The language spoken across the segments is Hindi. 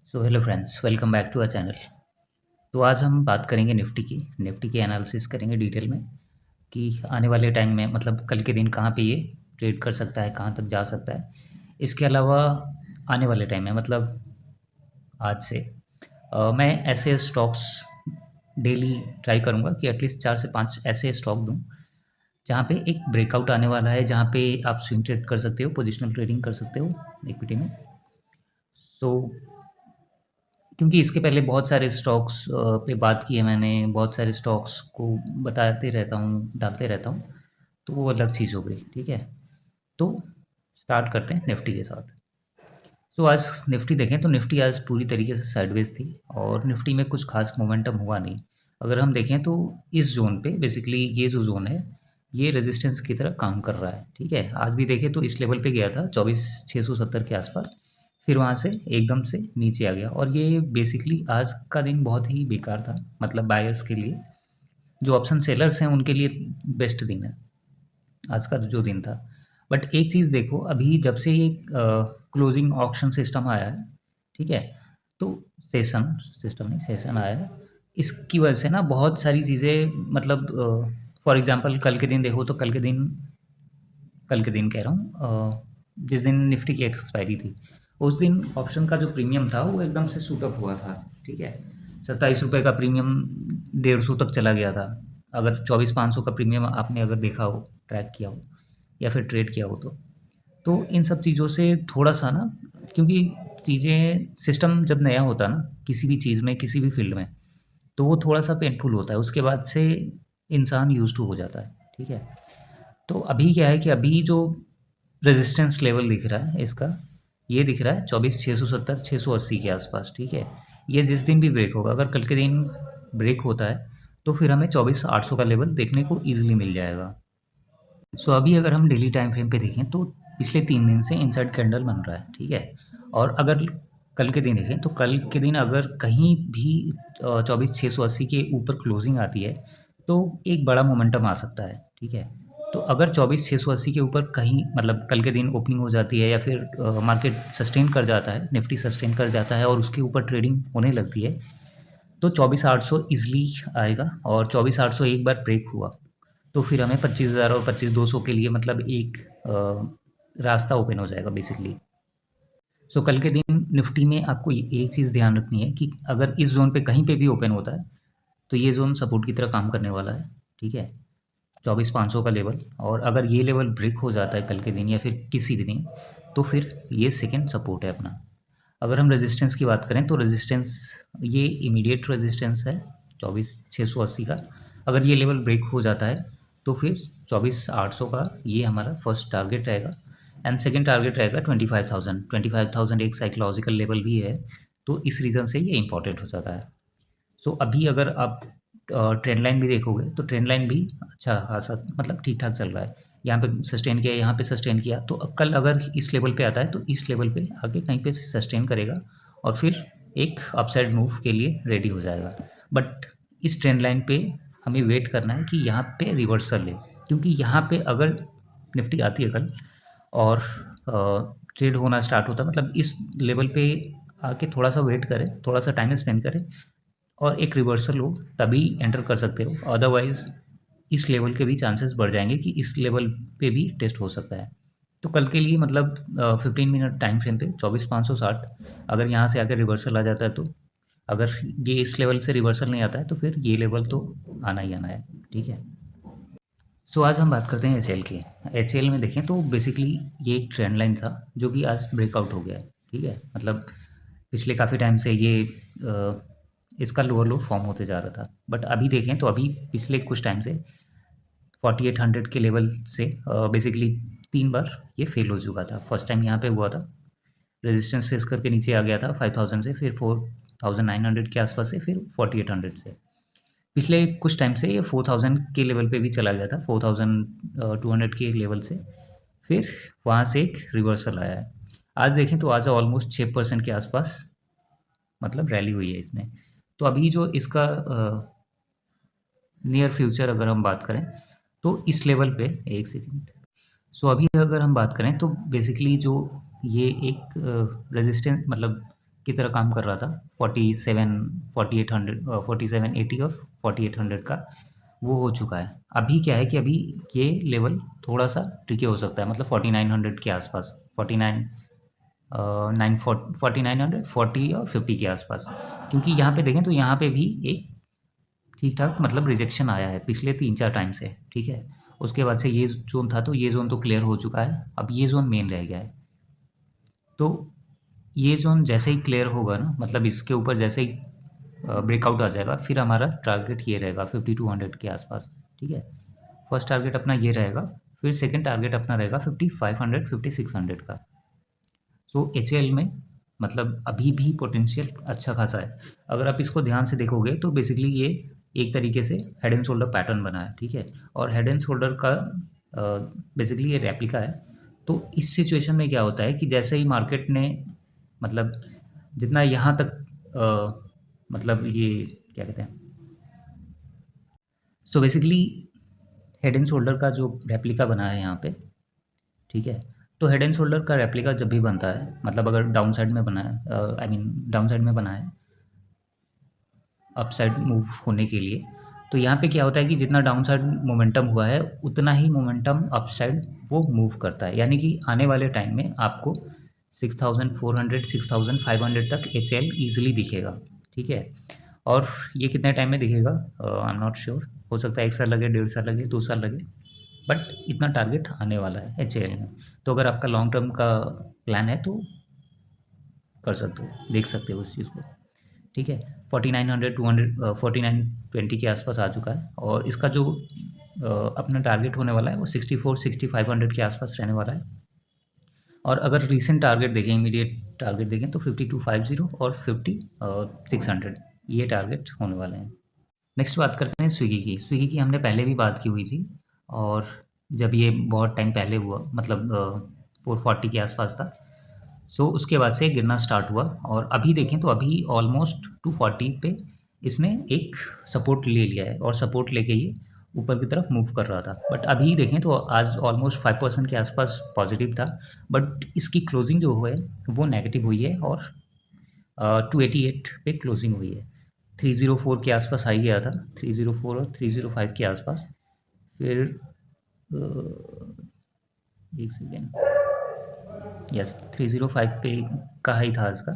So hello friends, welcome back to our channel. तो आज हम बात करेंगे निफ्टी की एनालिसिस करेंगे डिटेल में कि आने वाले टाइम में मतलब कल के दिन कहाँ पे ये ट्रेड कर सकता है, कहाँ तक जा सकता है। इसके अलावा आने वाले टाइम में मतलब आज से मैं ऐसे स्टॉक्स डेली ट्राई करूँगा कि एटलीस्ट 4 से 5 ऐसे स्टॉक दूँ जहाँ पे एक ब्रेकआउट आने वाला है, जहाँ पे आप स्विंग ट्रेड कर सकते हो, पोजिशनल ट्रेडिंग कर सकते हो इक्विटी में। सो क्योंकि इसके पहले बहुत सारे स्टॉक्स पे बात की है मैंने, बहुत सारे स्टॉक्स को बताते रहता हूँ, डालते रहता हूँ, तो वो अलग चीज़ हो गई। ठीक है, तो स्टार्ट करते हैं निफ्टी के साथ। तो आज निफ्टी देखें तो निफ्टी आज पूरी तरीके से साइडवेज थी और निफ्टी में कुछ खास मोमेंटम हुआ नहीं। अगर हम देखें तो इस जोन पे बेसिकली ये जो जोन है ये रेजिस्टेंस की तरह काम कर रहा है। ठीक है, आज भी देखें तो इस लेवल पे गया था 24,670 के आसपास, फिर वहाँ से एकदम से नीचे आ गया और ये बेसिकली आज का दिन बहुत ही बेकार था, मतलब बायर्स के लिए। जो ऑप्शन सेलर्स हैं उनके लिए बेस्ट दिन है आज का जो दिन था। बट एक चीज़ देखो, अभी जब से ये क्लोजिंग ऑक्शन सिस्टम आया है, ठीक है, तो सेशन आया है, इसकी वजह से ना बहुत सारी चीज़ें मतलब फॉर एग्जांपल कल के दिन कह रहा हूँ, जिस दिन निफ्टी की एक्सपायरी थी उस दिन ऑप्शन का जो प्रीमियम था वो एकदम से शूट अप हुआ था। ठीक है, 27 रुपये का प्रीमियम 150 तक चला गया था। अगर 24,500 का प्रीमियम आपने अगर देखा हो, ट्रैक किया हो या फिर ट्रेड किया हो तो इन सब चीज़ों से थोड़ा सा ना, क्योंकि चीज़ें सिस्टम जब नया होता है ना किसी भी चीज़ में, किसी भी फील्ड में, तो वो थोड़ा सा पेनफुल होता है, उसके बाद से इंसान यूज टू हो जाता है। ठीक है, तो अभी क्या है कि अभी जो रेजिस्टेंस लेवल दिख रहा है इसका, ये दिख रहा है 24,670 680 के आसपास। ठीक है, ये जिस दिन भी ब्रेक होगा, अगर कल के दिन ब्रेक होता है तो फिर हमें 24,800 का लेवल देखने को ईजिली मिल जाएगा। सो अभी अगर हम डेली टाइम फ्रेम पे देखें तो पिछले 3 दिन से इनसाइड कैंडल बन रहा है। ठीक है, और अगर कल के दिन देखें तो कल के दिन अगर कहीं भी 24,680 के ऊपर क्लोजिंग आती है तो एक बड़ा मोमेंटम आ सकता है। ठीक है, तो अगर 24,680 के ऊपर कहीं मतलब कल के दिन ओपनिंग हो जाती है या फिर मार्केट सस्टेन कर जाता है, निफ्टी सस्टेन कर जाता है और उसके ऊपर ट्रेडिंग होने लगती है, तो 24,800 ईजिली आएगा। और 24,800 एक बार ब्रेक हुआ तो फिर हमें 25,000 और 25,200 के लिए मतलब एक रास्ता ओपन हो जाएगा बेसिकली। सो कल के दिन निफ्टी में आपको एक चीज़ ध्यान रखनी है कि अगर इस जोन पे कहीं पे भी ओपन होता है तो ये जोन सपोर्ट की तरह काम करने वाला है। ठीक है, 24,500 का लेवल, और अगर ये लेवल ब्रेक हो जाता है कल के दिन या फिर किसी भी दिन तो फिर ये सेकेंड सपोर्ट है अपना। अगर हम रेजिस्टेंस की बात करें तो रेजिस्टेंस, ये इमीडिएट रेजिस्टेंस है 24,680 का। अगर ये लेवल ब्रेक हो जाता है तो फिर 24,800 का ये हमारा फर्स्ट टारगेट रहेगा एंड सेकंड टारगेट रहेगा 25,000। 25,000 एक साइकोलॉजिकल लेवल भी है, तो इस रीज़न से ये इंपॉर्टेंट हो जाता है। सो अभी अगर आप ट्रेंड लाइन भी देखोगे तो ट्रेंड लाइन भी अच्छा खासा मतलब ठीक ठाक चल रहा है। यहाँ पे सस्टेन किया, यहाँ पे सस्टेन किया, तो अब कल अगर इस लेवल पे आता है तो इस लेवल पे आके कहीं पे सस्टेन करेगा और फिर एक अपसाइड मूव के लिए रेडी हो जाएगा। बट इस ट्रेंड लाइन पे हमें वेट करना है कि यहाँ पे रिवर्सल ले, क्योंकि यहाँ पे अगर निफ्टी आती है कल और ट्रेड होना स्टार्ट होता है, मतलब इस लेवल पे आके थोड़ा सा वेट करें, थोड़ा सा टाइम स्पेंड करें और एक रिवर्सल हो तभी एंटर कर सकते हो। अदरवाइज़ इस लेवल के भी चांसेस बढ़ जाएंगे कि इस लेवल पे भी टेस्ट हो सकता है। तो कल के लिए मतलब 15 मिनट टाइम फ्रेम पे 24,560, अगर यहाँ से आकर रिवर्सल आ जाता है तो, अगर ये इस लेवल से रिवर्सल नहीं आता है तो फिर ये लेवल तो आना ही आना है। ठीक है, सो आज हम बात करते हैं एच की। एच में देखें तो बेसिकली ये एक ट्रेंड लाइन था जो कि आज ब्रेकआउट हो गया है। ठीक है, मतलब पिछले काफ़ी टाइम से ये इसका लोअर लो फॉर्म होते जा रहा था, बट अभी देखें तो अभी पिछले कुछ टाइम से 4800 के लेवल से बेसिकली 3 बार ये फेल हो चुका था। फर्स्ट टाइम यहाँ पे हुआ था, रेजिस्टेंस फेस करके नीचे आ गया था 5000 से, फिर 4900 के आसपास से, फिर 4800 से। पिछले कुछ टाइम से ये 4000 के लेवल पे भी चला गया था, 4200 के लेवल से, फिर वहाँ से एक रिवर्सल आया है। आज देखें तो आज ऑलमोस्ट 6% के आसपास मतलब रैली हुई है इसमें। तो अभी जो इसका नियर फ्यूचर अगर हम बात करें तो इस लेवल पे, एक सेकेंड, सो अभी अगर हम बात करें तो बेसिकली जो ये एक रेजिस्टेंस मतलब की तरह काम कर रहा था, 47 48 और 4800 का, वो हो चुका है। अभी क्या है कि अभी ये लेवल थोड़ा सा ट्रिकी हो सकता है, मतलब 4900 के आसपास, 4900 और 50 के आसपास। क्योंकि यहाँ पे देखें तो यहाँ पे भी एक ठीक ठाक मतलब रिजेक्शन आया है पिछले 3 4 टाइम से, ठीक है। उसके बाद से ये जोन था, तो ये जोन तो क्लियर हो चुका है, अब ये जोन मेन रह गया है। तो ये जोन जैसे ही क्लियर होगा ना, मतलब इसके ऊपर जैसे ही ब्रेकआउट आ जाएगा, फिर हमारा टारगेट ये रहेगा 5200 के आसपास, ठीक है। फर्स्ट टारगेट अपना ये रहेगा, फिर सेकंड टारगेट अपना रहेगा 5500 5600 का। सो एच में मतलब अभी भी पोटेंशियल अच्छा खासा है। अगर आप इसको ध्यान से देखोगे तो बेसिकली ये एक तरीके से हेड एंड शोल्डर पैटर्न बना है, ठीक है। और हेड एंड शोल्डर का बेसिकली ये रेप्लिका है। तो इस सिचुएशन में क्या होता है कि जैसे ही मार्केट ने मतलब जितना यहाँ तक मतलब ये क्या कहते हैं, so basically head and shoulder का जो रेप्लिका बना है यहाँ पे, ठीक है। तो हेड एंड शोल्डर का रेप्लिका जब भी बनता है, मतलब अगर डाउन साइड में बना है, आई मीन डाउन साइड में बना है अप साइड मूव होने के लिए, तो यहाँ पे क्या होता है कि जितना डाउन साइड मोमेंटम हुआ है उतना ही मोमेंटम अप साइड वो मूव करता है। यानी कि आने वाले टाइम में आपको 6400 6500 तक एच एल ईजिली दिखेगा, ठीक है। और ये कितने टाइम में दिखेगा आई एम नॉट श्योर, हो सकता है 1 साल लगे, 1.5 साल लगे, 2 साल लगे, बट इतना टारगेट आने वाला है एच एल में। तो अगर आपका लॉन्ग टर्म का प्लान है तो कर सकते हो, देख सकते हो उस चीज़ को, ठीक है। 4900 200 4920 के आसपास आ चुका है, और इसका जो अपना टारगेट होने वाला है वो 64 6500 के आसपास रहने वाला है। और अगर रीसेंट टारगेट देखें, इमीडिएट टारगेट देखें तो 5250 और 5600 ये टारगेट होने वाले हैं। नेक्स्ट बात करते हैं स्विगी की। स्विगी की हमने पहले भी बात की हुई थी, और जब ये बहुत टाइम पहले हुआ, मतलब 440 के आसपास था। सो उसके बाद से गिरना स्टार्ट हुआ, और अभी देखें तो अभी ऑलमोस्ट 240 पे इसने एक सपोर्ट ले लिया है, और सपोर्ट लेके ये ऊपर की तरफ मूव कर रहा था। बट अभी देखें तो आज ऑलमोस्ट 5% के आसपास पॉजिटिव था, बट इसकी क्लोजिंग जो है वो नेगेटिव हुई है, और 288 पे क्लोजिंग हुई है। 304 के आसपास आई गया था, 304 और 305 के आसपास। फिर एक सेकेंड, यस 305 पे का हाई था इसका,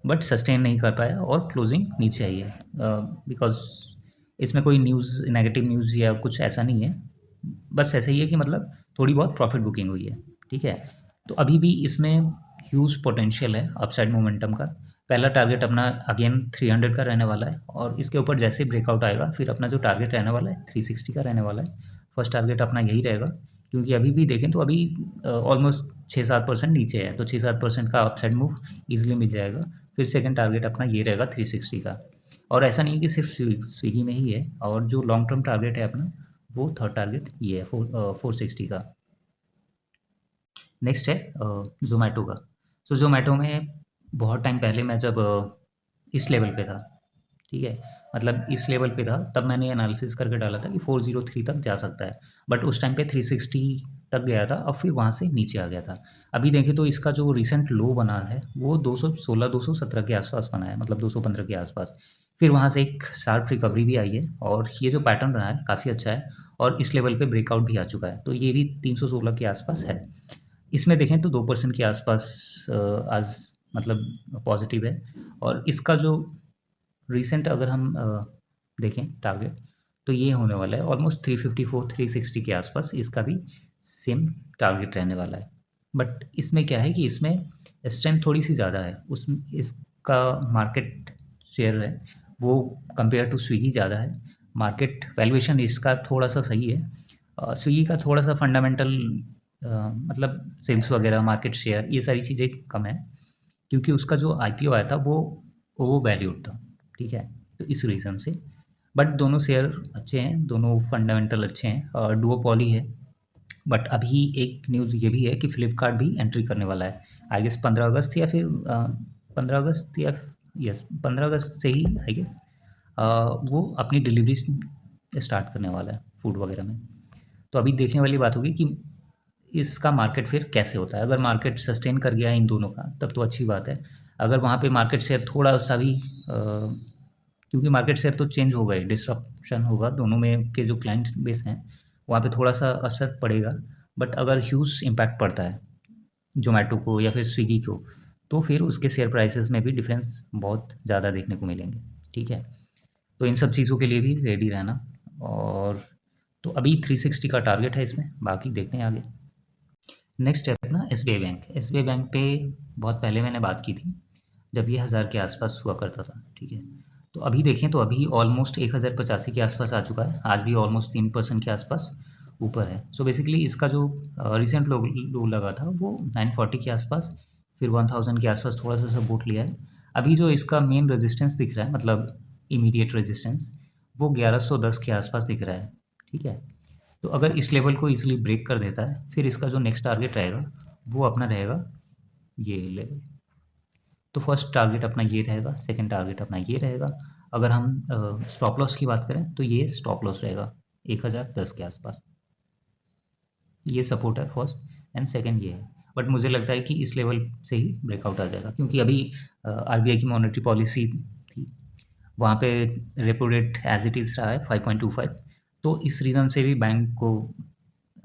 बट सस्टेन नहीं कर पाया और क्लोजिंग नीचे आई है। बिकॉज इसमें कोई न्यूज़, नेगेटिव न्यूज़ या कुछ ऐसा नहीं है, बस ऐसा ही है कि मतलब थोड़ी बहुत प्रॉफिट बुकिंग हुई है, ठीक है। तो अभी भी इसमें ह्यूज पोटेंशियल है अपसाइड मोमेंटम का। पहला टारगेट अपना अगेन 300 का रहने वाला है, और इसके ऊपर जैसे ब्रेकआउट आएगा फिर अपना जो टारगेट रहने वाला है 360 का रहने वाला है। फर्स्ट टारगेट अपना यही रहेगा, क्योंकि अभी भी देखें तो अभी ऑलमोस्ट 6-7% नीचे है, तो 6-7% का अपसाइड मूव ईजिली मिल जाएगा। फिर सेकंड टारगेट अपना ये रहेगा 360 का। और ऐसा नहीं है कि सिर्फ स्विगी में ही है, और जो लॉन्ग टर्म टारगेट है अपना वो थर्ड टारगेट ये है 460 का। नेक्स्ट है जोमेटो का। सो जोमेटो में बहुत टाइम पहले मैं जब इस लेवल पे था, ठीक है, मतलब इस लेवल पे था, तब मैंने एनालिसिस करके डाला था कि 403 तक जा सकता है। बट उस टाइम पे 360 तक गया था, और फिर वहाँ से नीचे आ गया था। अभी देखें तो इसका जो रिसेंट लो बना है वो 216 217 के आसपास बना है, मतलब 215 के आसपास। फिर वहाँ से एक शार्प रिकवरी भी आई है, और ये जो पैटर्न रहा है काफ़ी अच्छा है, और इस लेवल पे ब्रेकआउट भी आ चुका है, तो ये भी 316 के आसपास है। इसमें देखें तो 2% के आसपास आज मतलब पॉजिटिव है। और इसका जो रिसेंट अगर हम देखें टारगेट, तो ये होने वाला है ऑलमोस्ट 354 360 के आसपास, इसका भी सेम टारगेट रहने वाला है। बट इसमें क्या है कि इसमें स्ट्रेंथ थोड़ी सी ज़्यादा है, उस इसका मार्केट शेयर है वो कंपेयर टू स्विगी ज़्यादा है। मार्केट वैल्यूएशन इसका थोड़ा सा सही है, स्विगी का थोड़ा सा फंडामेंटल मतलब सेल्स वगैरह, मार्केट शेयर, ये सारी चीज़ें कम है, क्योंकि उसका जो आईपीओ आया था वो वैल्यूड था, ठीक है। तो इस रीज़न से, बट दोनों शेयर अच्छे हैं, दोनों फंडामेंटल अच्छे हैं, और डुओपॉली है। बट अभी एक न्यूज़ ये भी है कि फ्लिपकार्ट भी एंट्री करने वाला है, आई गेस 15 अगस्त या फिर 15 अगस्त, या यस 15 अगस्त से ही आई गेस वो अपनी डिलीवरी स्टार्ट करने वाला है फूड वगैरह में। तो अभी देखने वाली बात होगी कि इसका मार्केट फिर कैसे होता है। अगर मार्केट सस्टेन कर गया इन दोनों का तब तो अच्छी बात है, अगर वहाँ पे मार्केट शेयर थोड़ा सा भी क्योंकि मार्केट शेयर तो चेंज हो गए, डिस्ट्रप्शन होगा दोनों में के जो क्लाइंट बेस हैं वहाँ पे थोड़ा सा असर पड़ेगा। बट अगर ह्यूज इम्पैक्ट पड़ता है जोमेटो को या फिर स्विगी को, तो फिर उसके शेयर प्राइसेस में भी डिफरेंस बहुत ज़्यादा देखने को मिलेंगे। ठीक है, तो इन सब चीज़ों के लिए भी रेडी रहना। और तो अभी 360 का टारगेट है इसमें, बाकी देखते हैं आगे। नेक्स्ट है अपना एसबीआई बैंक। एसबीआई बैंक पे बहुत पहले मैंने बात की थी जब ये 1000 के आसपास हुआ करता था। ठीक है, तो अभी देखें तो अभी ऑलमोस्ट 1085 के आसपास आ चुका है, आज भी ऑलमोस्ट 3% के आसपास ऊपर है। सो बेसिकली इसका जो रिसेंट लो लगा था वो 940 के आसपास, फिर 1000 के आसपास थोड़ा सा सपोर्ट लिया है। अभी जो इसका मेन रेजिस्टेंस दिख रहा है, मतलब इमीडिएट रेजिस्टेंस, वो 1110 के आसपास दिख रहा है। ठीक है, तो अगर इस लेवल को इजीली ब्रेक कर देता है, फिर इसका जो नेक्स्ट टारगेट रहेगा वो अपना रहेगा ये लेवल। तो फर्स्ट टारगेट अपना ये रहेगा, सेकंड टारगेट अपना ये रहेगा। अगर हम स्टॉप लॉस की बात करें तो ये स्टॉप लॉस रहेगा 1010 के आसपास। ये सपोर्ट है फर्स्ट, एंड सेकंड ये है। बट मुझे लगता है कि इस लेवल से ही ब्रेकआउट आ जाएगा, क्योंकि अभी आरबीआई की मॉनेटरी पॉलिसी थी, वहाँ पे repo rate as it is रहा है 5.25। तो इस रीज़न से भी बैंक को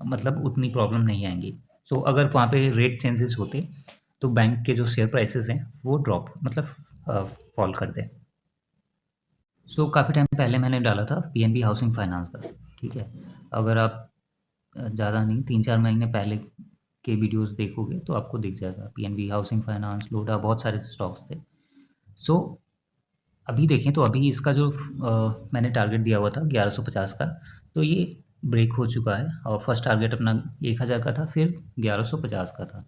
मतलब उतनी प्रॉब्लम नहीं आएंगी। सो अगर वहाँ पे रेट चेंजेस होते तो बैंक के जो शेयर प्राइसेस हैं वो ड्रॉप मतलब फॉल कर दें। सो काफ़ी टाइम पहले मैंने डाला था पीएनबी हाउसिंग फाइनेंस का। ठीक है, अगर आप ज़्यादा नहीं 3-4 महीने पहले के वीडियोस देखोगे तो आपको दिख जाएगा। पीएनबी हाउसिंग फाइनेंस, लोडा, बहुत सारे स्टॉक्स थे। सो अभी देखें तो अभी इसका जो मैंने टारगेट दिया हुआ था 1150 का, तो ये ब्रेक हो चुका है। और फर्स्ट टारगेट अपना 1000 का था, फिर 1150 का था।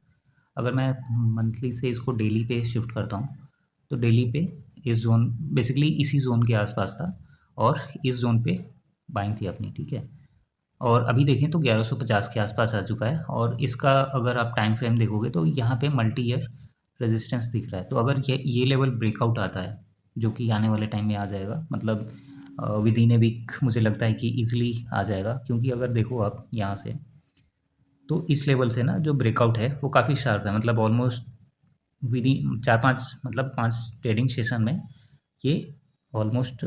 अगर मैं मंथली से इसको डेली पे शिफ्ट करता हूँ तो डेली पे इस जोन, बेसिकली इसी जोन के आसपास था, और इस जोन पे बाइंग थी अपनी। ठीक है, और अभी देखें तो 1150 के आसपास आ चुका है। और इसका अगर आप टाइम फ्रेम देखोगे तो यहाँ पे मल्टी ईयर रेजिस्टेंस दिख रहा है। तो अगर ये लेवल ब्रेकआउट आता है, जो कि आने वाले टाइम में आ जाएगा, मतलब विद इन ए वीक मुझे लगता है कि ईजिली आ जाएगा। क्योंकि अगर देखो आप यहाँ से, तो इस लेवल से ना जो ब्रेकआउट है वो काफ़ी शार्प है, मतलब ऑलमोस्ट विद इन 4-5 मतलब 5 ट्रेडिंग सेशन में ये ऑलमोस्ट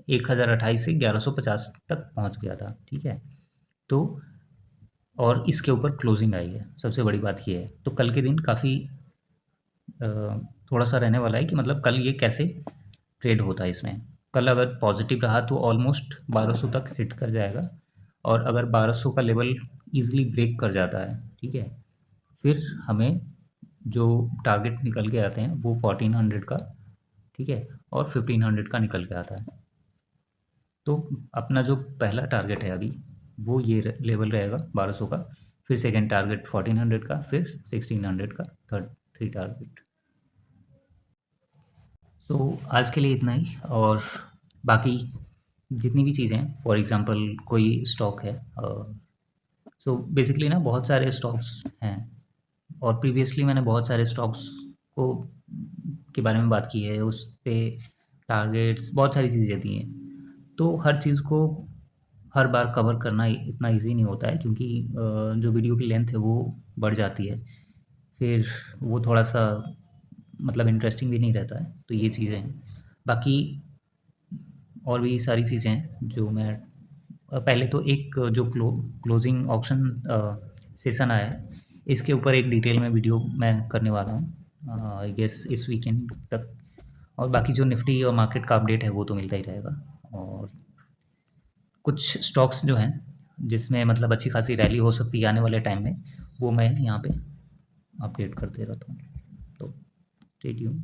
1028 से 1150 तक पहुँच गया था। ठीक है, तो और इसके ऊपर क्लोजिंग आई है, सबसे बड़ी बात ये है। तो कल के दिन काफ़ी थोड़ा सा रहने वाला है कि मतलब कल ये कैसे ट्रेड होता है इसमें। कल अगर पॉजिटिव रहा तो ऑलमोस्ट 1200 तक हिट कर जाएगा, और अगर 1200 का लेवल इजीली ब्रेक कर जाता है, ठीक है, फिर हमें जो टारगेट निकल के आते हैं वो 1400 का, ठीक है, और 1500 का निकल के आता है। तो अपना जो पहला टारगेट है अभी वो ये लेवल रहेगा 1200 का, फिर सेकंड टारगेट 1400 का, फिर 1600 का थर्ड थ्री टारगेट। तो आज के लिए इतना ही। और बाकी जितनी भी चीज़ें हैं, फॉर एग्जांपल कोई स्टॉक है, सो बेसिकली ना बहुत सारे स्टॉक्स हैं, और प्रीवियसली मैंने बहुत सारे स्टॉक्स को के बारे में बात की है, उस पे टारगेट्स बहुत सारी चीज़ें दी हैं। तो हर चीज़ को हर बार कवर करना इतना इजी नहीं होता है, क्योंकि जो वीडियो की लेंथ है वो बढ़ जाती है, फिर वो थोड़ा सा मतलब इंटरेस्टिंग भी नहीं रहता है। तो ये चीज़ें हैं। बाकी और भी सारी चीज़ें हैं जो मैं पहले तो एक जो क्लोजिंग ऑप्शन सेशन आया है, इसके ऊपर एक डिटेल में वीडियो मैं करने वाला हूँ आई गेस इस वीकेंड तक। और बाकी जो निफ्टी और मार्केट का अपडेट है वो तो मिलता ही रहेगा। और कुछ स्टॉक्स जो हैं जिसमें मतलब अच्छी खासी रैली हो सकती है आने वाले टाइम में, वो मैं यहाँ पे अपडेट करते रहता हूँ। तो स्टे ट्यून्ड।